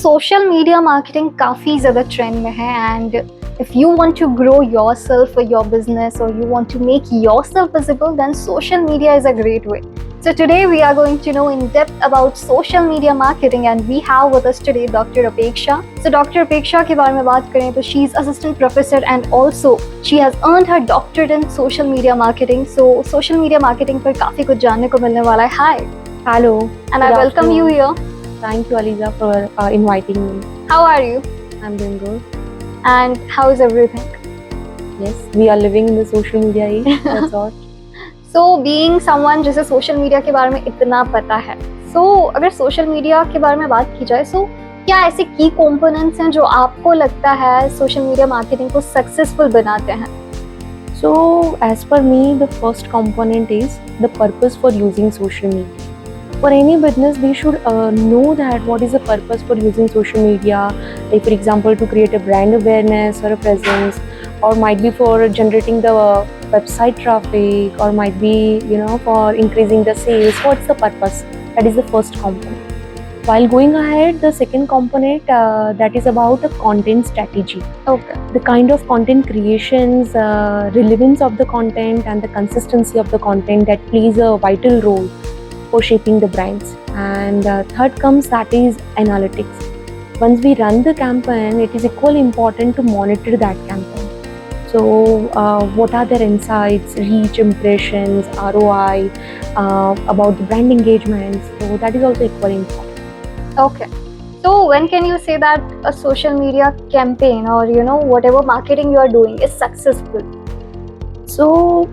Social media marketing काफ़ी ज़्यादा trend में है and if you want to grow yourself or your business or you want to make yourself visible, then social media is a great way. So today we are going to know in depth about social media marketing and we have with us today Dr. Apeksha. So Dr. Apeksha के बारे में बात करें तो she is assistant professor and also she has earned her doctorate in social media marketing. So social media marketing पर काफ़ी कुछ जानने को मिलने वाला है. Hi. Hello. And I welcome you here. Thank you, Aliza, for inviting me. How are you? I'm doing good. And how is everything? Yes, we are living in the social media age. That's all. So being someone जिसे social media के बारे में इतना पता है, so अगर social media के बारे में बात की जाए, so क्या ऐसे की कंपोनेंट्स हैं जो आपको लगता है सोशल मीडिया मार्केटिंग को सक्सेसफुल बनाते हैं? So, as per me, the first component is the purpose for using social media. For any business, they should know that what is the purpose for using social media. Like, for example, to create a brand awareness or a presence, or might be for generating the website traffic, or might be for increasing the sales. What's the purpose? That is the first component. While going ahead, the second component that is about the content strategy. Okay. The kind of content creations, relevance of the content, and the consistency of the content that plays a vital role for shaping the brands. And third comes that is analytics. Once we run the campaign, it is equally important to monitor that campaign. So what are their insights, reach, impressions, ROI, about the brand engagements. So that is also equally important. Okay. So when can you say that a social media campaign or whatever marketing you are doing is successful? So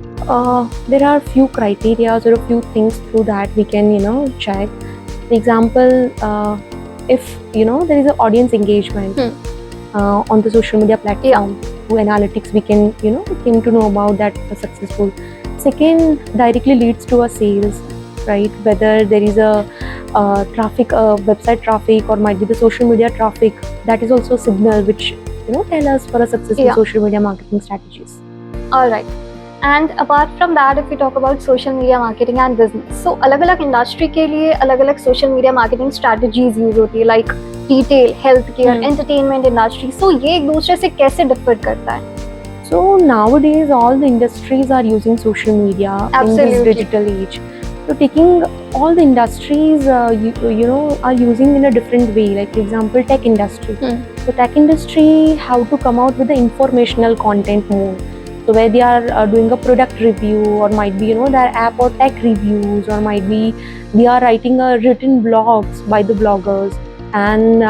there are few criteria or a few things through that we can check. For example, if there is an audience engagement on the social media platform, through analytics we can came to know about that successful. Second, directly leads to a sales, right? Whether there is a traffic, website traffic, or might be the social media traffic, that is also a signal which tell us for a successful social media marketing strategies. All right. And apart from that, if we talk about social media marketing and business, so अलग-अलग industry के लिए अलग-अलग social media marketing strategies use होती है, like retail, healthcare, entertainment industry. So ये एक दूसरे से कैसे differ करता है? So nowadays all the industries are using social media in this digital age. So taking all the industries are using in a different way. Like for example, tech industry. So tech industry how to come out with the informational content more. So where they are doing a product review, or might be their app or tech reviews, or might be they are writing a written blogs by the bloggers, and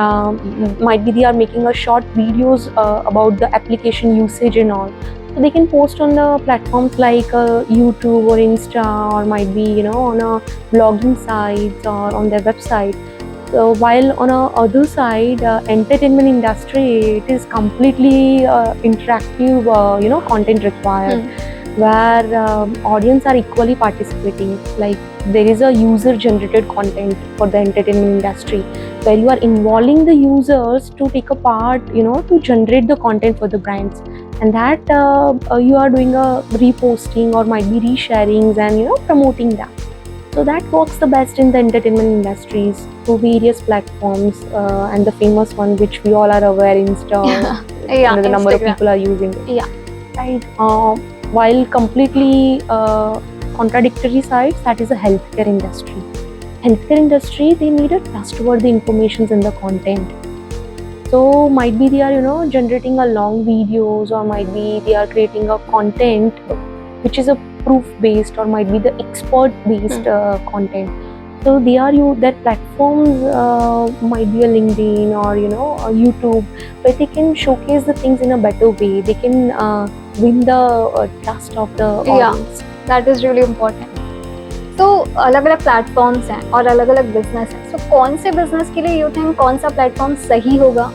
might be they are making a short videos about the application usage and all. So they can post on the platforms like YouTube or Insta, or might be on a blogging sites or on their website. So while on a other side, entertainment industry, it is completely interactive content required, where audience are equally participating. Like there is a user generated content for the entertainment industry, where you are involving the users to take a part to generate the content for the brands, and that you are doing a reposting or might be resharings and promoting that. So that works the best in the entertainment industries through various platforms, and the famous one which we all are aware, Insta. The number of people are using it. Yeah. Right. While completely contradictory sides, that is the healthcare industry. Healthcare industry, they need a trustworthy information in the content. So might be they are generating a long videos, or might be they are creating a content which is a proof based, or might be the expert based content. So they are their platforms might be a LinkedIn or a YouTube, where they can showcase the things in a better way. They can win the trust of the audience. That is really important. So अलग-अलग platforms हैं और अलग-अलग business हैं. So कौन से business के लिए you think कौन सा platform सही होगा?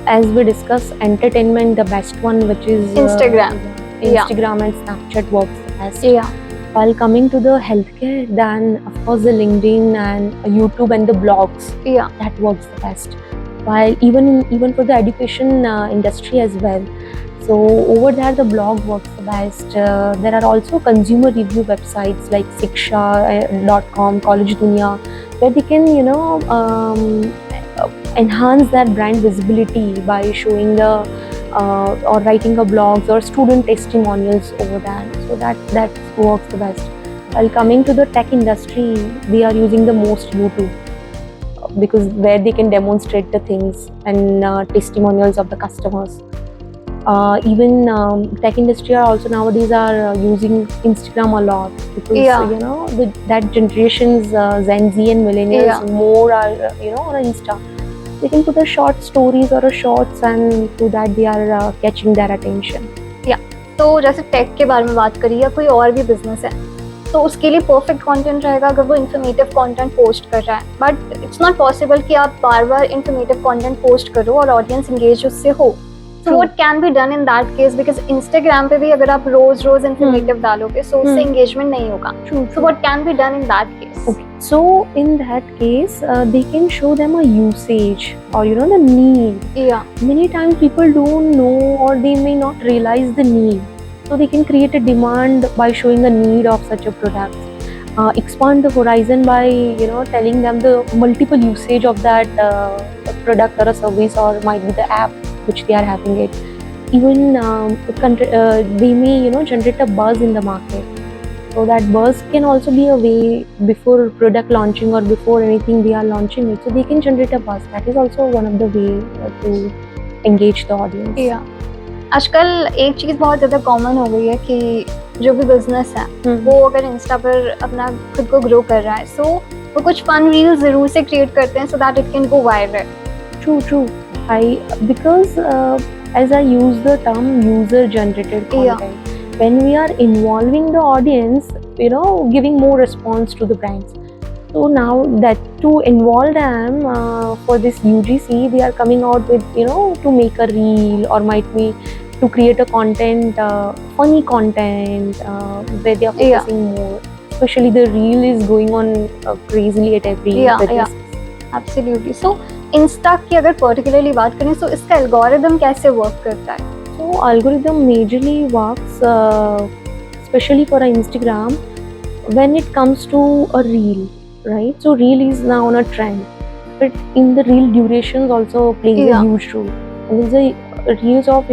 As we discuss, entertainment, the best one, which is Instagram. Instagram and Snapchat works the best. Yeah. While coming to the healthcare, then of course the LinkedIn and YouTube and the blogs, that works the best. While even for the education industry as well, so over there the blog works the best. There are also consumer review websites like Shiksha.com, College Dunia, where they can enhance that brand visibility by showing the or writing a blogs or student testimonials over that. So that works the best. While coming to the tech industry, they are using the most YouTube because where they can demonstrate the things and testimonials of the customers. Even tech industry are also nowadays are using Instagram a lot because Yeah. you know that generations Gen Z and millennials Yeah. more are on Insta. They can put a short stories or a shorts and through that they are catching their attention. तो जैसे take के बारे में बात करी या कोई और भी बिजनेस है तो उसके लिए परफेक्ट कंटेंट रहेगा अगर वो इन्फॉर्मेटिव कंटेंट पोस्ट कर रहा है, बट इट्स नॉट पॉसिबल कि आप बार बार इन्फॉर्मेटिव कंटेंट पोस्ट करो और ऑडियंस एंगेज उससे हो. So what can be done in that case, because Instagram पे भी अगर आप रोज रोज इन्फॉर्मेटिव डालोगे सो उससे एंगेजमेंट नहीं होगा. So what can be done in that case? Okay. So in that case, they can show them a usage or the need. Yeah. Many times people don't know or they may not realize the need. So they can create a demand by showing the need of such a product. Expand the horizon by telling them the multiple usage of that product or a service or might be the app which they are having it. Even they may generate a buzz in the market. So that buzz can also be a way before product launching or before anything they are launching it. So they can generate a buzz. That is also one of the way to engage the audience. Yeah. आजकल एक चीज़ बहुत ज़्यादा common हो गई है कि जो भी बिजनेस है वो अगर इंस्टा पर अपना खुद को ग्रो कर रहा है सो वो कुछ फन रील्स ज़रूर से क्रिएट करते हैं so that it can go viral. True. Because as I use the term user generated content. When we are involving the audience, giving more response to the brands. So now that to involve them for this UGC, they are coming out with, to make a reel or might be to create a content, funny content where they are focusing more. Especially the reel is going on crazily at every business. Absolutely. So Insta की अगर particularly बात करें तो इसका algorithm कैसे work करता है? So algorithm majorly works, especially for Instagram, when it comes to a reel, right? So reel is now on a trend, but in the reel durations also plays a huge role. And the reels of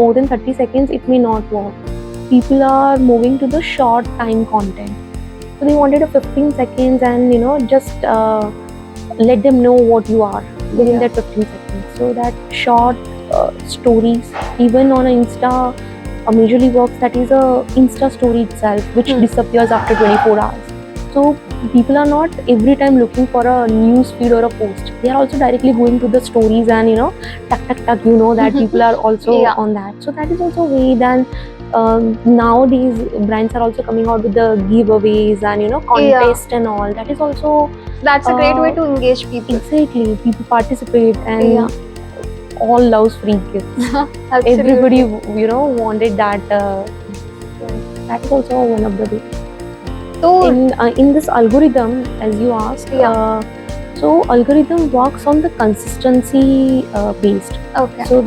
more than 30 seconds, it may not work. People are moving to the short time content, so they wanted a 15 seconds and just let them know what you are within that 15 seconds. So that short stories, even on Insta, majorly works. That is a Insta story itself, which disappears after 24 hours. So people are not every time looking for a news feed or a post. They are also directly going to the stories and tuck. That people are also on that. So that is also a way. Then nowadays brands are also coming out with the giveaways and contest and all. That is also that's a great way to engage people. Exactly, people participate and. All loves free gifts. Everybody wanted that. That is also one of the ways. So in this algorithm, as you asked, so algorithm works on the consistency based. Okay. So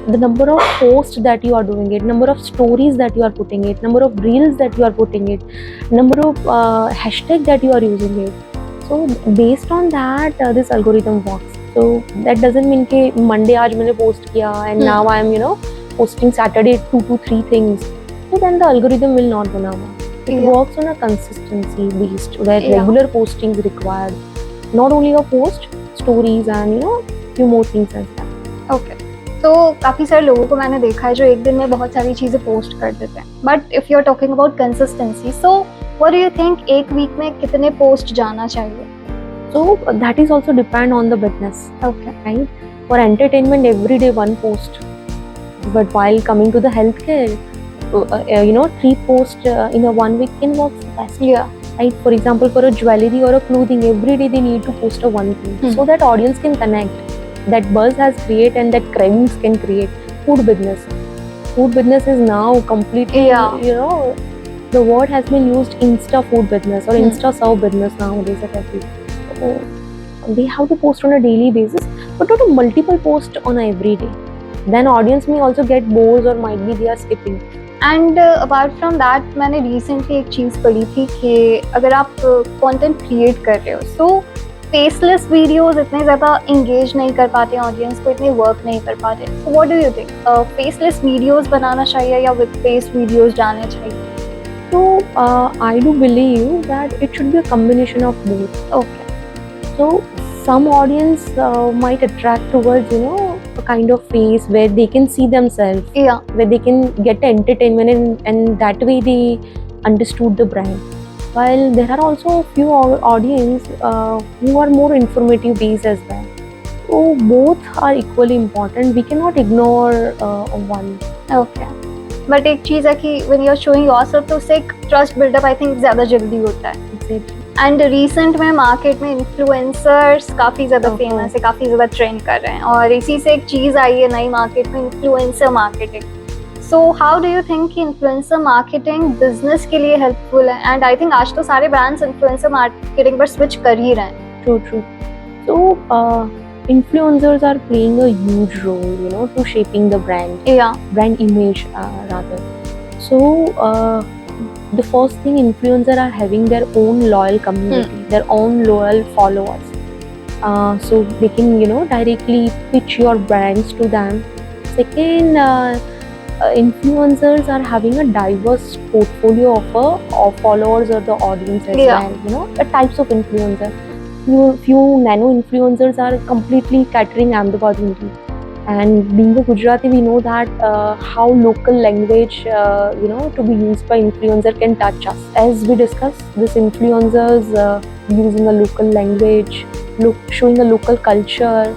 the number of posts that you are doing it, number of stories that you are putting it, number of reels that you are putting it, number of hashtag that you are using it. So based on that, this algorithm works. So that doesn't mean कि Monday आज मैंने post किया and now I am posting Saturday 2 to 3 things. So then the algorithm will not gonna work. It works on a consistency based where regular posting is required. Not only a post, stories and few more things as that. Okay. तो काफ़ी सारे लोगों को मैंने देखा है जो एक दिन में बहुत सारी चीज़ें पोस्ट कर देते हैं. But if you are talking about consistency, so what do you think एक वीक में कितने पोस्ट जाना चाहिए? So that is also depend on the business. Okay. Right? For entertainment, every day one post. But while coming to the healthcare, 3 posts in a 1 week can work best. Yeah. Right? For example, for a jewelry or a clothing, every day they need to post a one thing so that audience can connect. That buzz has create and that cravings can create. Food business. Food business is now completely, the word has been used, Insta food business or Insta serve business nowadays at every. They have to post on a daily basis, but not a multiple post on a every day. Then audience may also get bored or might be they are skipping. And apart from that, मैंने recently एक चीज़ पढ़ी थी कि अगर आप content create कर रहे हो, so फेसलेस वीडियोस इतने ज़्यादा इंगेज नहीं कर पाते हैं ऑडियंस को, इतने वर्क नहीं कर पाते। So what do you think, faceless videos बनाना चाहिए या विद फेस वीडियोस डालने चाहिए? So I do believe that it should be a combination of both. Okay. So some audience might attract towards a kind of face where they can see themselves, Yeah. where they can get entertainment, and that way they understood the brand. While there are also a few audience who are more informative based as well. So both are equally important. We cannot ignore one. Okay. But एक चीज़ है कि when you are showing yourself तो उससे एक trust buildup I think ज़्यादा जल्दी होता है। Exactly. एंड रिसेंट में मार्केट में इन्फ्लुएंसर्स काफ़ी ज़्यादा फेमस है, काफ़ी ज़्यादा ट्रेंड कर रहे हैं, और इसी से एक चीज़ आई है नई मार्केट में, influencer marketing. So how do you think कि इन्फ्लुएंसर मार्केटिंग बिजनेस के लिए हेल्पफुल है? एंड आई थिंक आज तो सारे ब्रांड्स इन्फ्लुएंसर मार्केटिंग पर स्विच कर ही रहे हैं। True. So influencers are playing a huge role, to shaping the brand image, rather. So the first thing, influencers are having their own loyal community, their own loyal followers. So they can, directly pitch your brands to them. Second, influencers are having a diverse portfolio of followers or the audience as well. The types of influencers. Few nano influencers are completely catering Ahmedabad only. And being a Gujarati, we know that how local language, to be used by influencer can touch us. As we discussed, this influencers using a local language, showing a local culture,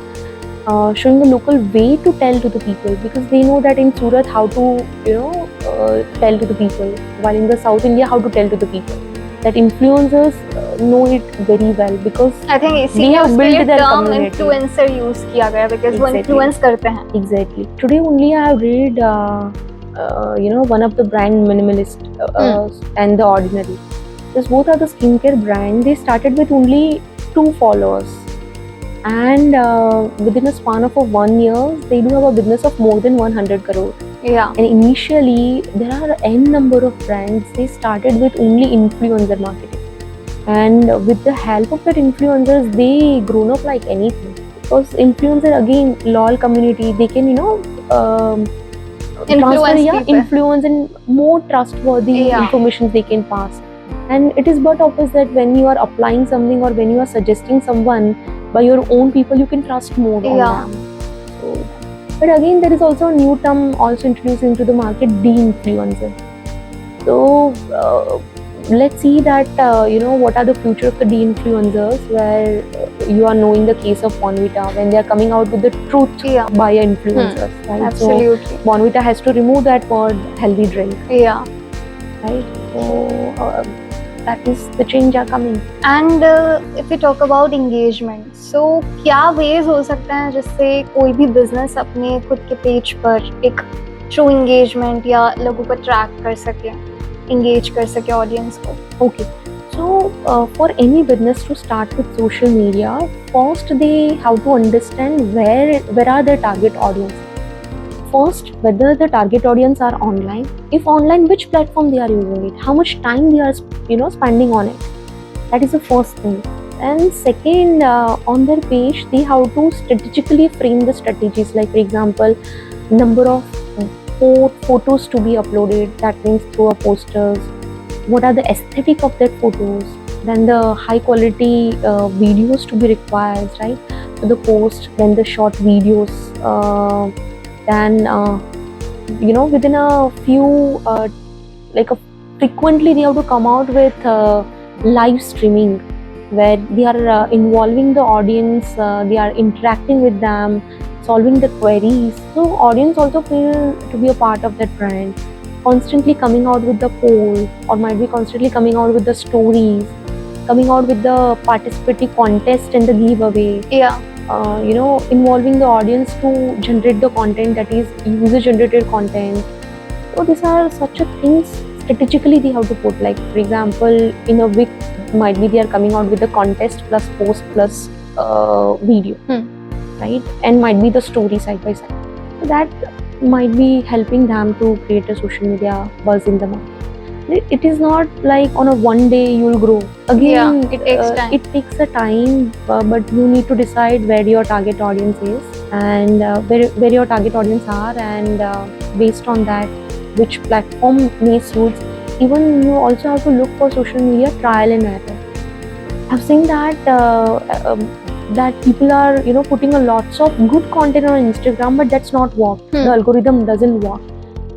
showing a local way to tell to the people, because they know that in Surat how to, tell to the people, while in the South India how to tell to the people. That influencers know it very well, because I think they have built their community. Influencer use किया गया because वो influence करते हैं. Exactly. Today only I have read, one of the brand Minimalist and The Ordinary. These both are the skincare brand. They started with only 2 followers, and within a span of 1 year, they do have a business of more than 100 crore. Yeah. And initially, there are n number of brands. They started with only influencer marketing, and with the help of that influencers, they grown up like anything. Because influencer, again, loyal community, they can influence and more trustworthy information they can pass. And it is but obvious that when you are applying something or when you are suggesting someone by your own people, you can trust more on them. So, but again, there is also a new term also introduced into the market, de-influencer. So let's see that what are the future of the de-influencers, where you are knowing the case of Bonvita when they are coming out with the truth by influencers, right? Absolutely. So Bonvita has to remove that word healthy drink. Yeah. Right. So that is the change are coming. And if we talk about engagement, so क्या ways हो सकते हैं जिससे कोई भी business अपने खुद के पेज पर एक true engagement या लोगों को track कर सके, engage कर सके audience को? Okay. So for any business to start with social media, first they have to understand where are their target audience. First, whether the target audience are online. If online, which platform they are using it, how much time they are spending on it. That is the first thing. And second, on their page, they have to strategically frame the strategies. Like for example, number of photos to be uploaded. That means through a posters. What are the aesthetic of that photos? Then the high quality videos to be required, right? So the post, then the short videos. Then within a few frequently they have to come out with live streaming, where they are involving the audience, they are interacting with them, solving the queries. So audience also feel to be a part of that brand. Constantly coming out with the poll, or might be constantly coming out with the stories, coming out with the participatory contest and the giveaway. Involving the audience to generate the content, that is user generated content. So these are such a things strategically they have to put. Like for example, in a week might be they are coming out with the contest plus post plus video, right? And might be the story side by side. So that might be helping them to create a social media buzz in the market. it is not like on a one day you'll grow. Again, Yeah, it takes time. it takes a time, but you need to decide where your target audience is and where your target audience are, and based on that, which platform may suit. Even you also have to look for social media trial and error. I've seen that that people are putting a lots of good content on Instagram, but that's not work. The algorithm doesn't work.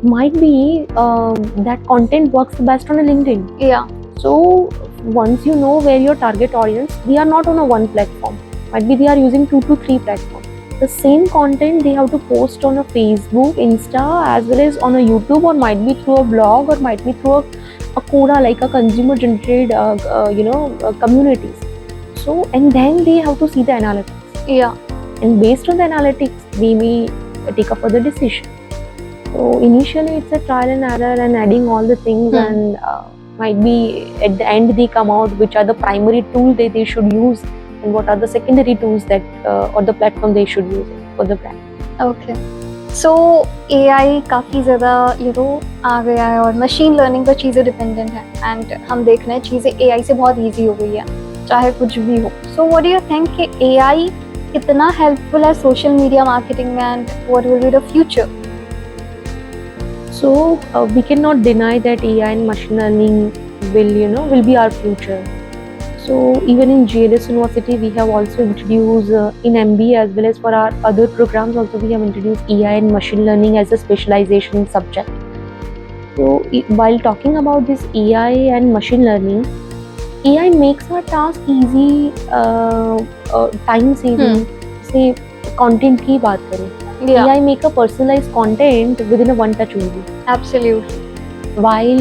Might be that content works the best on a LinkedIn. Yeah. So once you know where your target audience, they are not on a one platform. Might be they are using 2 to 3 platforms. The same content they have to post on a Facebook, Insta, as well as on a YouTube, or might be through a blog, or might be through a Coda, like a consumer generated communities. So, and then they have to see the analytics. Yeah. And based on the analytics, they may take a further decision. So initially it's a trial and error and adding all the things, and might be at the end they come out which are the primary tools that they should use and what are the secondary tools that or the platform they should use for the brand. Okay. So AI काफ़ी ज़्यादा आ गया है और machine learning पर चीज़ें dependent हैं, and हम देख रहे हैं चीज़ें AI से बहुत ईजी हो गई है, चाहे कुछ भी हो. सो व्हाट डू यू थिंक कि AI कितना हेल्पफुल है सोशल मीडिया मार्केटिंग में, and what will be the future? So we cannot deny that AI and machine learning will be our future. So even in GLS University, we have also introduced in MBA as well as for our other programs also we have introduced AI and machine learning as a specialization subject. So while talking about this AI and machine learning, AI makes our task easy, time saving. Say content की बात करें, AI make a personalized content within a one touch only. Absolutely. While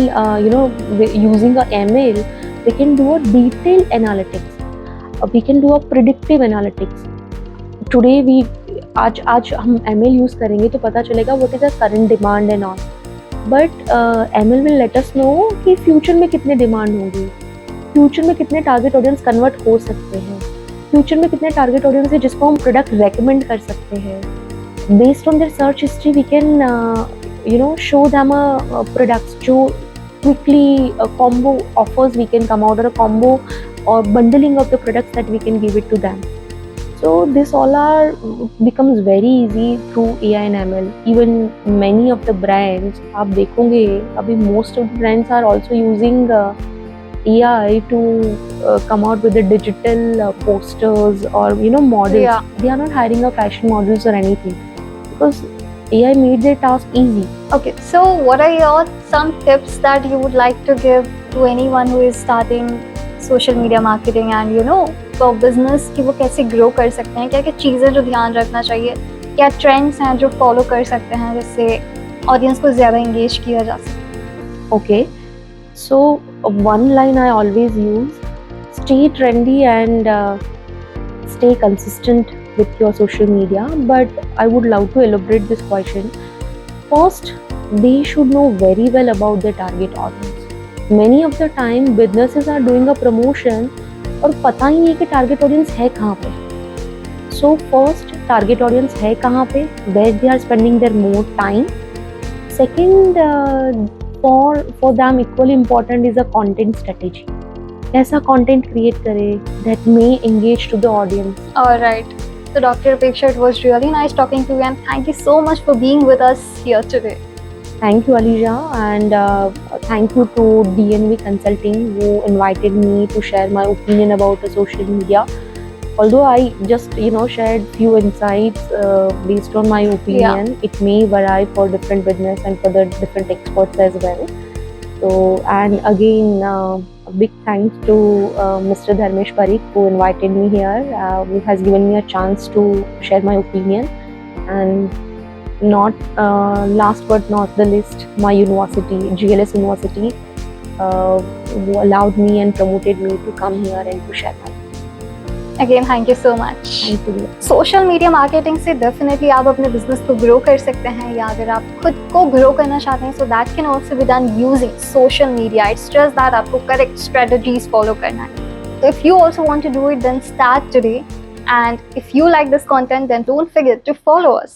using a ML, we can do a detailed analytics. We can do a predictive analytics. Today आज हम ML use करेंगे तो पता चलेगा what is the current demand and all. But ML will let us know कि future में कितने demand होंगी, future में कितने target audience convert हो सकते हैं, future में कितने target audience है जिसको हम product recommend कर सकते हैं. Based on their search history, we can show them a products जो quickly combo offers we can come out, or a combo or bundling of the products that we can give it to them. So this all becomes very easy through AI and ML. Even many of the brands, आप देखोगे अभी most of the brands are also using AI to come out with the digital posters or models. Yeah. They are not hiring a fashion models or anything, because AI made their task easy. Okay, so what are your some tips that you would like to give to anyone who is starting social media marketing and for business कि वो कैसे grow कर सकते हैं, क्या क्या चीज़ें जो ध्यान रखना चाहिए, क्या trends हैं जो follow कर सकते हैं जिससे audience को ज़्यादा engage किया जा सके? Okay, so one line I always use: stay trendy and stay consistent with your social media. But I would love to elaborate this question. First, they should know very well about their target audience. Many of the time businesses are doing a promotion और पता ही नहीं कि target audience है कहाँ पे. So first, target audience है कहाँ पे, where they are spending their more time. Second, for them equally important is a content strategy. ऐसा content create करे that may engage to the audience. All right. So Dr. Apeksha, it was really nice talking to you, and thank you so much for being with us here today. Thank you, Alisha, and thank you to DNV Consulting who invited me to share my opinion about the social media. Although I just shared few insights based on my opinion, it may vary for different business and for the different experts as well. So, and again, a big thanks to Mr. Dharmesh Parikh who invited me here, who has given me a chance to share my opinion. And not last but not the least, my university, GLS University, who allowed me and promoted me to come here and to share my. Again, thank you so much. Thank you. Social media marketing से definitely आप अपने business को grow कर सकते हैं, या अगर आप खुद को ग्रो करना चाहते हैं, so that can also be done using social media. It's just that आपको करेक्ट स्ट्रेटजीज फॉलो करना है. So if you also want to do it, then start today. And if you like this content, then don't forget to follow us.